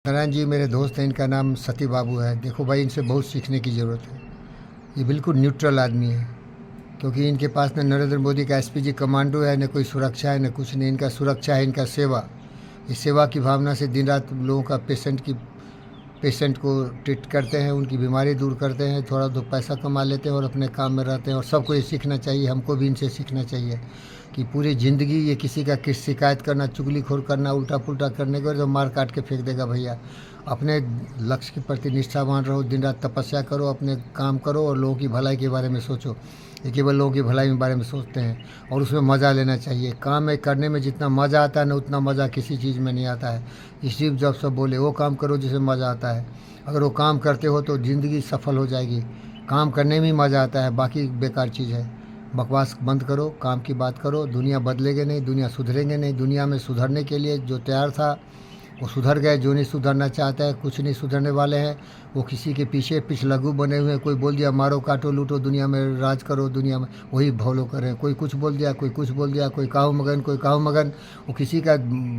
नारायण जी मेरे दोस्त हैं, इनका नाम सती बाबू है। देखो भाई, इनसे बहुत सीखने की ज़रूरत है। ये बिल्कुल न्यूट्रल आदमी है, क्योंकि इनके पास न नरेंद्र मोदी का एसपीजी कमांडो है, न कोई सुरक्षा है, न कुछ नहीं। इनका सुरक्षा है इनका सेवा। इस सेवा की भावना से दिन रात लोगों का पेशेंट को ट्रीट करते हैं, उनकी बीमारी दूर करते हैं, थोड़ा दो पैसा कमा लेते हैं और अपने काम में रहते हैं। और सबको ये सीखना चाहिए, हमको भी इनसे सीखना चाहिए कि पूरी ज़िंदगी ये किसी का किस शिकायत करना, चुगलीखोर करना, उल्टा पुल्टा करने को तो मार काट के फेंक देगा। भैया, अपने लक्ष्य के प्रति निष्ठावान रहो, दिन रात तपस्या करो, अपने काम करो और लोगों की भलाई के बारे में सोचो। ये केवल लोगों की भलाई के बारे में सोचते हैं और उसमें मज़ा लेना चाहिए। काम में करने में जितना मज़ा आता है ना, उतना मज़ा किसी चीज़ में नहीं आता है। स्टीव जॉब्स सब बोले, वो काम करो जिसमें मज़ा आता है। अगर वो काम करते हो तो ज़िंदगी सफल हो जाएगी। काम करने में ही मज़ा आता है, बाकी बेकार चीज़ है। बकवास बंद करो, काम की बात करो। दुनिया बदलेगी नहीं, दुनिया सुधरेंगे नहीं। दुनिया में सुधरने के लिए जो तैयार था वो सुधर गए, जो नहीं सुधरना चाहता है, कुछ नहीं सुधरने वाले हैं। वो किसी के पीछे पिछलग्गू बने हुए हैं। कोई बोल दिया मारो काटो लूटो, दुनिया में राज करो, दुनिया में वही फॉलो करें। कोई कुछ बोल दिया, कोई कुछ बोल दिया, कोई काहू मगन, कोई काहू मगन। वो किसी का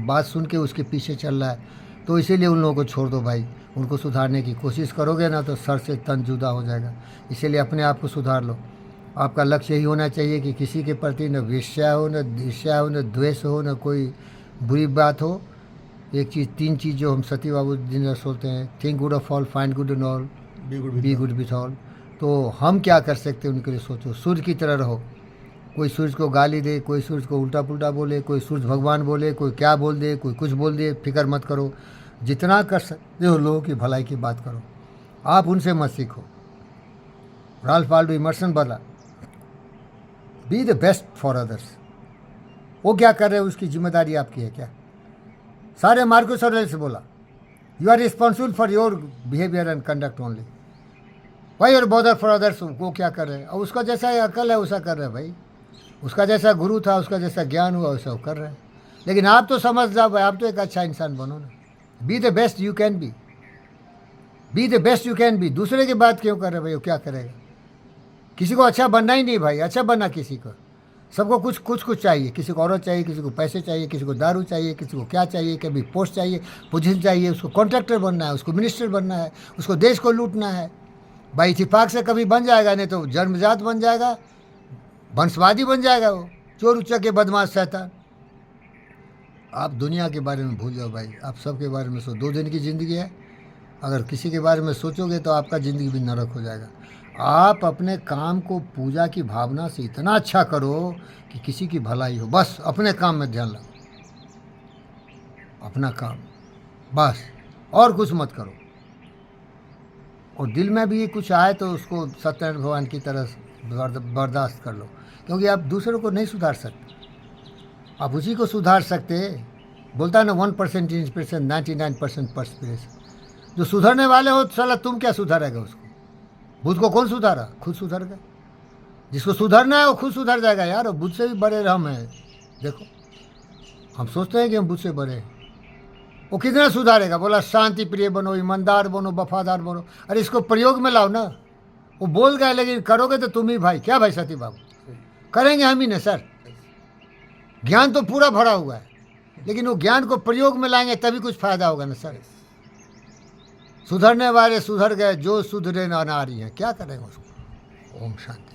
बात सुन के उसके पीछे चल रहा है। तो इसीलिए उन लोगों को छोड़ दो भाई। उनको सुधारने की कोशिश करोगे ना तो सर से तन जुदा हो जाएगा। इसीलिए अपने आप को सुधार लो। आपका लक्ष्य यही होना चाहिए कि किसी के प्रति न ईर्ष्या हो, न ईर्ष्या हो, न द्वेष हो, न कोई बुरी बात हो। एक चीज़, तीन चीज़ जो हम सती बाबू दिन सोचते हैं, think good of all, find good in all, be good with all. तो हम क्या कर सकते हैं उनके लिए सोचो। सूर्य की तरह रहो। कोई सूरज को गाली दे, कोई सूरज को उल्टा पुल्टा बोले, कोई सूरज भगवान बोले, कोई क्या बोल दे, कोई कुछ बोल दे, फिक्र मत करो। जितना कर सकते हो लोगों की भलाई की बात करो। आप उनसे मत सीखो। राल्फ वाल्डो इमर्सन बोला, be the best for others. वो क्या कर रहे हैं उसकी जिम्मेदारी आपकी है क्या? सारे मार्कस ऑरेलियस से बोला, you are responsible for your behaviour and conduct only. Why और बॉदर फॉर अदर्स। वो क्या कर रहे हैं? और उसका जैसा अकल है वैसा कर रहे हैं भाई। उसका जैसा गुरु था, उसका जैसा ज्ञान हुआ वैसा वो कर रहे हैं। लेकिन आप तो समझ जाओ भाई, आप तो एक अच्छा इंसान बनो ना। Be the best you can be, be the best you can be. दूसरे की बात क्यों कर रहे भाई? वो क्या करेगा? किसी को अच्छा बनना ही नहीं भाई। अच्छा बनना किसी को, सबको कुछ कुछ कुछ चाहिए। किसी को औरत चाहिए, किसी को पैसे चाहिए, किसी को दारू चाहिए, किसी को क्या चाहिए, कभी पोस्ट चाहिए, पोजीशन चाहिए। उसको कॉन्ट्रैक्टर बनना है, उसको मिनिस्टर बनना है, उसको देश को लूटना है। भाई इत्तेफाक से कभी बन जाएगा, नहीं तो जन्मजात बन जाएगा, वंशवादी बन जाएगा, वो चोर उच्चक के बदमाश शैतान। आप दुनिया के बारे में भूल जाओ भाई। आप सबके बारे में सोचो। 2 दिन की ज़िंदगी है। अगर किसी के बारे में सोचोगे तो आपका ज़िंदगी भी नरक हो जाएगा। आप अपने काम को पूजा की भावना से इतना अच्छा करो कि किसी की भलाई हो। बस अपने काम में ध्यान लगाओ, अपना काम बस, और कुछ मत करो। और दिल में भी कुछ आए तो उसको सत्यनारायण भगवान की तरह बर्दाश्त कर लो, क्योंकि आप दूसरों को नहीं सुधार सकते। आप उसी को सुधार सकते। बोलता है ना, 1% इंस्पिरेशन, 99% परस्पिरेशन। जो सुधरने वाले हो तो साला तुम क्या सुधारेगा उसको? बुद्ध को कौन सुधारा? खुद सुधर गए। जिसको सुधरना है वो खुद सुधर जाएगा यार। और बुद्ध से भी बड़े हम हैं। देखो, हम सोचते हैं कि हम बुद्ध से बड़े हैं। वो कितना सुधारेगा? बोला शांति प्रिय बनो, ईमानदार बनो, वफादार बनो। अरे इसको प्रयोग में लाओ ना। वो बोल गए, लेकिन करोगे तो तुम ही भाई। क्या भाई सती बाबू? करेंगे हम ही ना सर। ज्ञान तो पूरा भरा हुआ है, लेकिन वो ज्ञान को प्रयोग में लाएंगे तभी कुछ फायदा होगा ना सर। सुधरने वाले सुधर गए, जो सुधरे ना नारी हैं, क्या करेंगे उसको? ओम शांति।